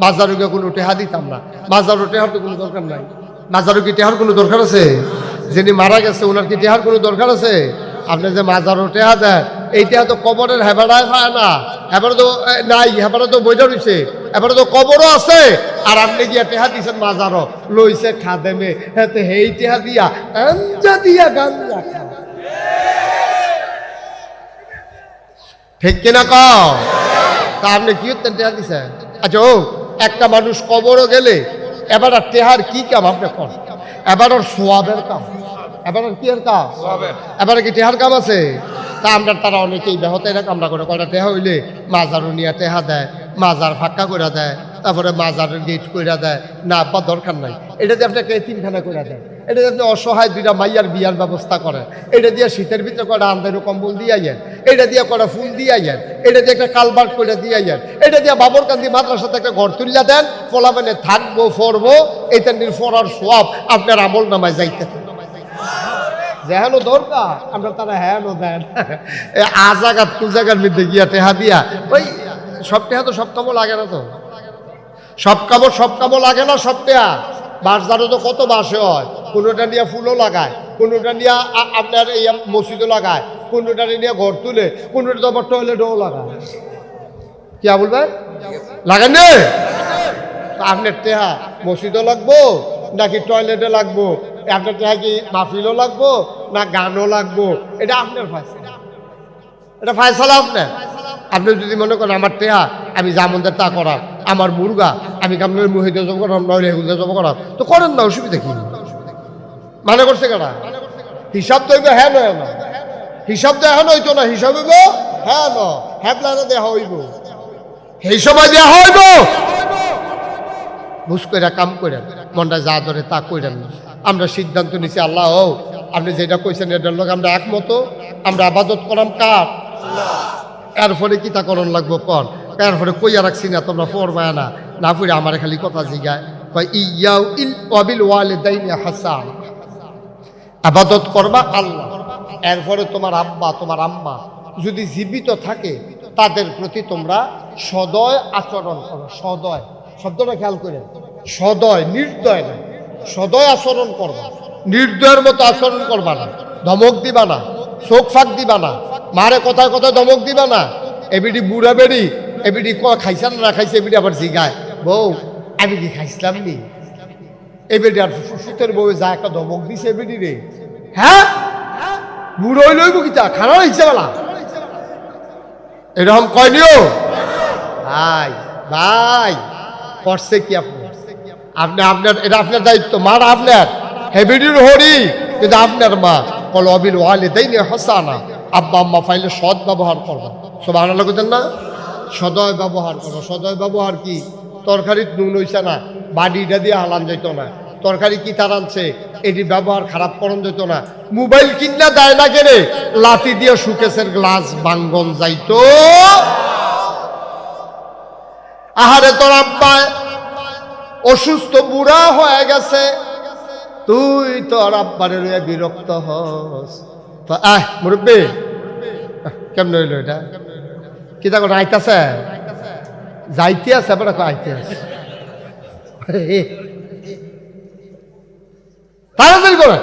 মাজারুকে কোনো টেহা দিতাম না। মাজারু টেহার তো কোনো দরকার নাই। মাজারু কি টেহার কোনো দরকার আছে? যিনি মারা গেছে ওনার কি টেহার কোনো দরকার আছে? আপনি যে মাজারু টেহা দেন, এই টেহা তো কবরের হেবাড়ায় পায় না। হেবারে তো নাই, হেবারে তো বইটা রয়েছে, এবারে তো কবরও আছে। আর আপনি গিয়া টেহা দিচ্ছেন মাজারও লইছে খাদেমে, হ্যাঁ এই টেহা দিয়া আঞ্জা দিয়া গাঞ্জা খা। ঠিক কিনা কও? তা আপনি কি হতেন টেহা দিচ্ছেন? আচ্ছা ও একটা মানুষ কবরও গেলে এবার আর টেহার কি কাম আপনি করেন? এবার ওর সোয়াবের কাম, এবার কি এর কাম? এবারে কি টেহার কাম আছে? তা আমরা তারা অনেকেই ব্যাহত এরা কামরা করে। কয়টা টেহা হইলে মাজারও নিয়ে টেহা দেয়, মাজার ফাঁকা করে দেয়, তারপরে মাজারের গেট করে দেয়। না আব্বা দরকার নাই, এটা দিয়ে আপনাকে এতিমখানা করে দেয়, এটা দিয়ে আপনি অসহায় দুইটা মাইয়ার বিয়ার ব্যবস্থা করেন, এটা দিয়ে শীতের ভিতরে কয়টা আন্দারু কম্বল দিয়ে আইয়েন, এটা দিয়ে কয়টা ফুল দিয়ে আইয়েন, এটা দিয়ে একটা কালবার্ট করে দিয়ে আইয়েন, এটা দিয়ে বাবরকান্দি মাদ্রাসাতে একটা ঘর তুলিয়া দেন, ফলাফেনে থাকবো ফরবো, এইটা নিয়ে ফরার সোয়াব আপনার আমল নামায় যাইতে থাকে। যেহেন দরকার আমরা তারা হেন দেন আজাগাত কুজাগার মধ্যে গিয়া টেহা দিয়া ওই সব টেহা তো সব কামও লাগে না। তো সব কামও লাগে না। সব টেহা বাঁশদারও তো কত বাঁশে হয়, কোনোটা নিয়ে ফুলও লাগায়, কোনোটা নিয়ে আপনার এই মসজিদও লাগায়, কোনোটা নিয়ে ঘর তুলে, কোনোটা তো আবার টয়লেটও লাগায়। কি বলবেন লাগান নে? আপনার টেহা মসজিদও লাগবো নাকি টয়লেটে লাগবো? আপনার টেহা কি মাহফিলও লাগবো না গানও লাগবো? এটা আপনার ফায়সালা, এটা ফায়সালা আপনার। আপনি যদি মনে করেন আমার টেহা আমি জামনদের তা করার, আমার মুরগা আমি কামনের মুহিতে জব করাম, নইলে এগুলো জব করাম, তো করেন না, অসুবিধা কি? মানে করছে কেনা হিসাব তো হইব হ্যাঁ নয় না, হিসাব তো এখন হইতো না, হিসাব হইব হ্যাঁ ন হ্যাপলাইনে দেওয়া হইব, এই সময় দেওয়া হইব। বুঝ করে কাম করেন, মনটা যা ধরে তা করেন না। আমরা সিদ্ধান্ত নিছি আল্লাহ ও আপনি যেটা কইছেন এটার লোক আমরা একমত, আমরা আবাদত করাম কার? এরপরে কি তা করণ লাগবো কন? এরপরে কইয়া রাখছি না তোমরা পড়বা না, না পড়ে আমার খালি কথা জিগায় ইয়াউ ইল ওয়াবিল ওয়ালিদাইনি হাসান, আবাদত করবা আল্লাহ। এরপরে তোমার আব্বা তোমার আম্মা যদি জীবিত থাকে তাদের প্রতি তোমরা সদয় আচরণ করো। সদয় শব্দটা খেয়াল করে, সদয় নির্দয় না, সদয় আচরণ করবা, নির্দয়ের মতো আচরণ করবা না, ধমক দিবা না, চোখ ফাঁক দিবা না, মারে কথায় কথায় ধমক দিবা না। এবিডি বুড়া বেড়ি এবিডি খাইছে না খাইছে এবিডি আবার জিগায় বউ আমি কি খাইছিলাম নি, এবিডি আর সুতের বউ যা একটা ধমক দিছে এবিডি রে, হ্যাঁ বুড়ো লইব কিতা খানা ইচ্ছা বলা এরকম কয়নিও ভাই ভাই করছে কি আপনি? আপনার এটা আপনার দায়িত্ব, মার আপনার হেবিডির হরি, কিন্তু আপনার মা বলো অবিল ওয়ালিদাইনি হাসানা, আব্বা আম্মা ফাইলে সৎ ব্যবহার করবা। সুবহানাল্লাহ কইতেন না? সদয় ব্যবহার করো। সদয় ব্যবহার কি? তরকারি নুন হইছে না বাড়িটা দিয়ে হালান যেত না, তরকারি কি তার আনছে এটি ব্যবহার খারাপ করন যেত না, মোবাইল কিনা দেয় না কেনে লাঠি দিয়ে সুকেশের গ্লাস ভাঙ্গন যাইতো। আহারে তোর আব্বা অসুস্থ বুড়া হয়ে গেছে, তুই তোর আব্বারে রয়ে বিরক্ত হস, তো মুরব্বী কেমন হইল এটা? কি তা করে আইতাছে যাইতে আছে আবার আইতে আছে, তাড়াতাড়ি করে